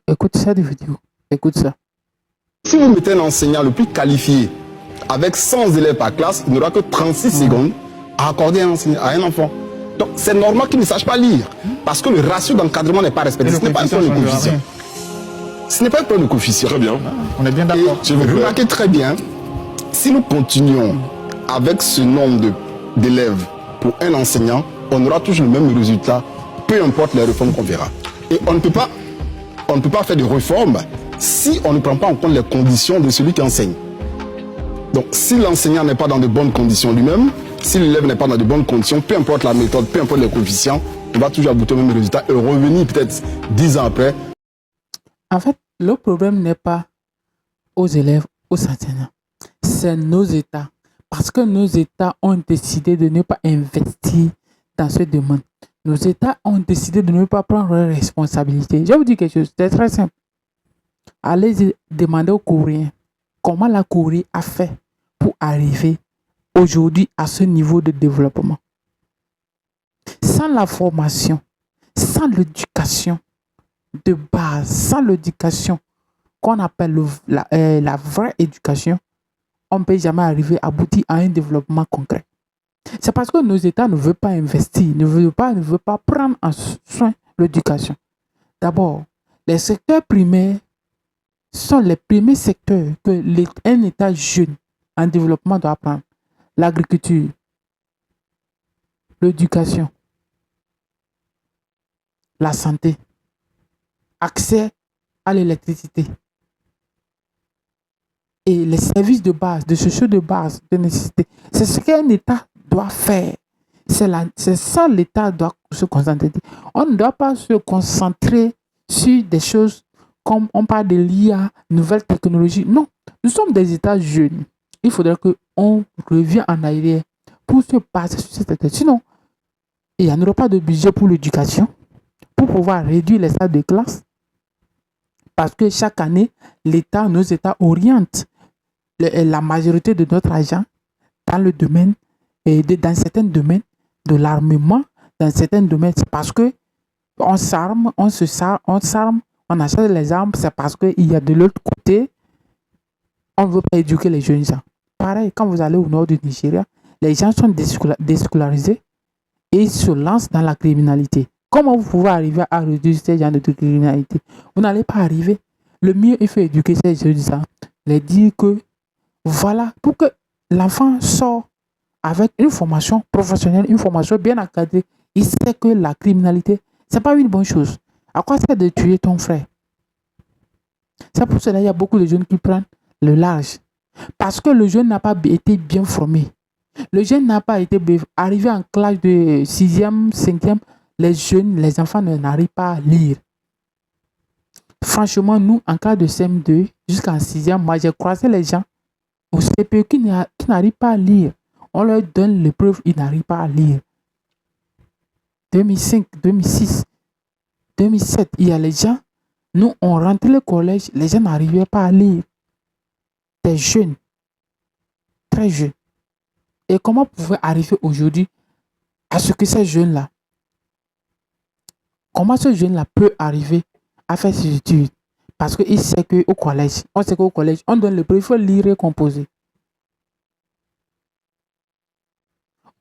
Écoute cette vidéo. Écoute ça. Si vous mettez un enseignant le plus qualifié avec 100 élèves par classe, il n'aura que 36 secondes à accorder à un enfant. Donc c'est normal qu'il ne sache pas lire. Parce que le ratio d'encadrement n'est pas respecté. Ce n'est pas un problème de coefficient. Ce n'est pas un problème de coefficient. Très bien. On est bien d'accord. Remarquez très bien, si nous continuons avec ce nombre d'élèves pour un enseignant, on aura toujours le même résultat, peu importe les réformes qu'on verra. Et on ne peut pas faire de réformes si on ne prend pas en compte les conditions de celui qui enseigne. Donc si l'enseignant n'est pas dans de bonnes conditions lui-même, si l'élève n'est pas dans de bonnes conditions, peu importe la méthode, peu importe les coefficients, on va toujours aboutir au même résultat et revenir peut-être 10 ans après. En fait, le problème n'est pas aux élèves, aux enseignants. C'est nos États. Parce que nos États ont décidé de ne pas investir dans ce domaine. Nos États ont décidé de ne pas prendre leurs responsabilités. Je vais vous dire quelque chose, c'est très simple. Allez demander aux Coréens comment la Corée a fait pour arriver aujourd'hui à ce niveau de développement. Sans la formation, sans l'éducation de base, sans l'éducation qu'on appelle la vraie éducation, on ne peut jamais arriver à aboutir à un développement concret. C'est parce que nos États ne veulent pas investir, ne veulent pas prendre en soin l'éducation. D'abord, les secteurs primaires sont les premiers secteurs que un État jeune en développement doit apprendre. L'agriculture, l'éducation, la santé, accès à l'électricité et les services de base, de sociaux de base, de nécessité. C'est ce qu'un État doit faire. C'est ça l'État doit se concentrer. On ne doit pas se concentrer sur des choses comme on parle de l'IA, nouvelles technologies. Non, nous sommes des États jeunes. Il faudrait qu'on revienne en arrière pour se baser sur cette état. Sinon, il n'y en aura pas de budget pour l'éducation, pour pouvoir réduire les salles de classe. Parce que chaque année, nos États orientent la majorité de notre argent dans le domaine, dans certains domaines de l'armement, dans certains domaines. C'est parce que on s'arme, on achète les armes, c'est parce qu'il y a de l'autre côté, on ne veut pas éduquer les jeunes gens. Pareil, quand vous allez au nord du Nigeria, les gens sont déscolarisés et ils se lancent dans la criminalité. Comment vous pouvez arriver à réduire ces gens de criminalité? Vous n'allez pas arriver. Le mieux, il faut éduquer ces jeunes gens, les dire que voilà, pour que l'enfant sorte avec une formation professionnelle, une formation bien encadrée, il sait que la criminalité, ce n'est pas une bonne chose. À quoi ça de tuer ton frère? C'est pour cela qu'il y a beaucoup de jeunes qui prennent le large. Parce que le jeune n'a pas été bien formé. Le jeune n'a pas été arrivé en classe de 6e, 5e. Les jeunes, les enfants n'arrivent pas à lire. Franchement, nous, en classe de CM2 jusqu'en 6e, moi, j'ai croisé les gens au CPE qui n'arrivent pas à lire. On leur donne l'épreuve, ils n'arrivent pas à lire. 2005, 2006, 2007, il y a les gens, nous, on rentrait le collège, les gens n'arrivaient pas à lire. Des jeunes, très jeunes. Et comment pouvait arriver aujourd'hui à ce que ces jeunes-là, comment ce jeune-là peut arriver à faire ses études? Parce qu'il sait qu'au collège, on donne l'épreuve, il faut lire et composer.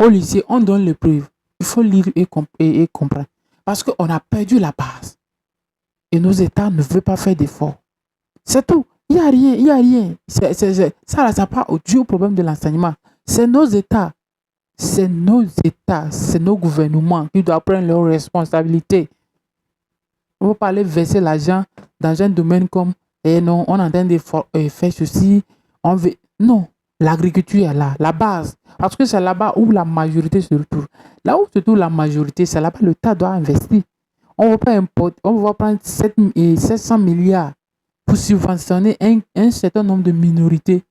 Au lycée, on donne l'épreuve, il faut lire et comprendre. Parce qu'on a perdu la base. Et nos États ne veulent pas faire d'efforts. C'est tout. Il n'y a rien. Ça n'a pas dû au problème de l'enseignement. C'est nos États. C'est nos gouvernements qui doivent prendre leurs responsabilités. On ne peut pas aller verser l'argent dans un domaine comme non, on est en train de faire ceci. Non, l'agriculture est là, la base. Parce que c'est là-bas où la majorité se retrouve. Là où se trouve la majorité, c'est là-bas que l'État doit investir. On ne va pas importer, on va prendre 700 milliards pour subventionner un certain nombre de minorités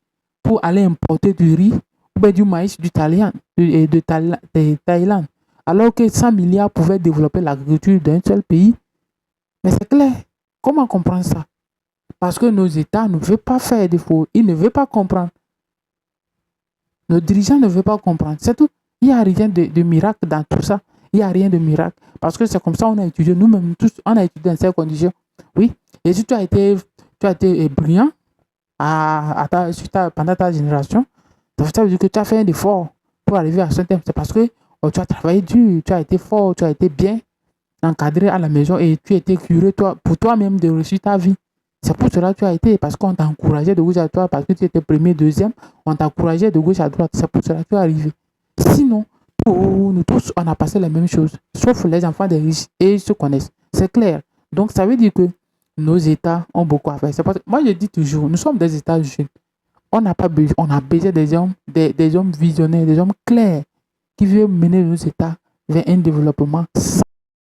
pour aller importer du riz ou du maïs de Thaïlande. Alors que 100 milliards pouvaient développer l'agriculture d'un seul pays. Mais c'est clair. Comment comprendre ça? Parce que nos États ne veulent pas faire d'efforts. Ils ne veulent pas comprendre. Nos dirigeants ne veulent pas comprendre. C'est tout. Il n'y a rien de miracle dans tout ça. Il n'y a rien de miracle. Parce que c'est comme ça qu'on a étudié. Nous-mêmes tous, on a étudié dans ces conditions. Oui. Et si tu as été brillant pendant ta génération, ça veut dire que tu as fait un effort pour arriver à ce thème. C'est parce que tu as travaillé dur, tu as été fort, tu as été bien encadré à la maison et tu étais curieux pour toi-même de réussir ta vie. C'est pour cela que tu as été, parce qu'on t'a encouragé de gauche à droite, parce que tu étais premier, deuxième, on t'a encouragé de gauche à droite. C'est pour cela que tu es arrivé. Sinon, nous tous, on a passé la même chose, sauf les enfants des riches, et ils se connaissent. C'est clair. Donc, ça veut dire que nos États ont beaucoup à faire. Moi, je dis toujours, nous sommes des États jeunes. On n'a pas besoin, on a besoin des hommes visionnaires, des hommes clairs qui veulent mener nos États vers un développement